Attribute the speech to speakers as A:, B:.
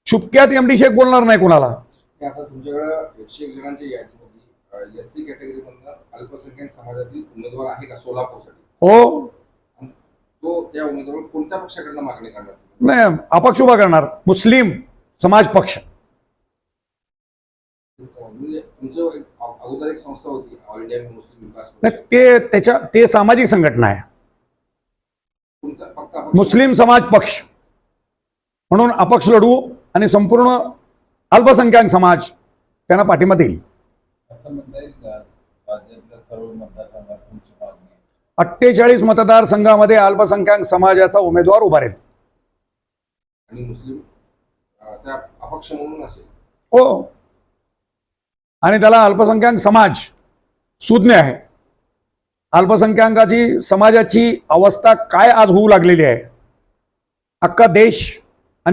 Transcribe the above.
A: छुपक्यात MD Shaikh बोलणार नाही कोणाला.
B: आता तुमच्याकडे 101 जणांच्या यादीमध्ये एससी कॅटेगरीमधून अल्पसंख्याक समाजातील उमेदवार आहे का सोलापूरसाठी?
A: हो.
B: तो त्या उमेदवार कोणत्या पक्षाकडनं मागणी करणार?
A: नाही, अपक्ष उभा करणार, मुस्लिम समाज पक्ष.
B: म्हणजे तुमचं अगोदर एक संस्था होती ऑल इंडिया मुस्लिम विकास
A: नाही, ते सामाजिक संघटना आहे, मुस्लिम समाज पक्ष म्हणून अपक्ष लढू आणि संपूर्ण अल्पसंख्याक समाज त्यांना पाठिंबा देईल.
C: असं म्हणता येईल का राज्यातल्या सर्व मतदारसंघात तुमची मागणी आहे?
A: 48 मतदारसंघामध्ये अल्पसंख्याक समाजाचा उमेदवार उभा राहील.
B: आणि मुस्लिम त्या अपक्ष म्हणून असेल.
A: हो, आणि त्याला अल्पसंख्याक समाज सुज्ञ आहे. अल्पसंख्याकाची समाजाची अवस्था काय आज होऊ लागलेली आहे. अख्खा देश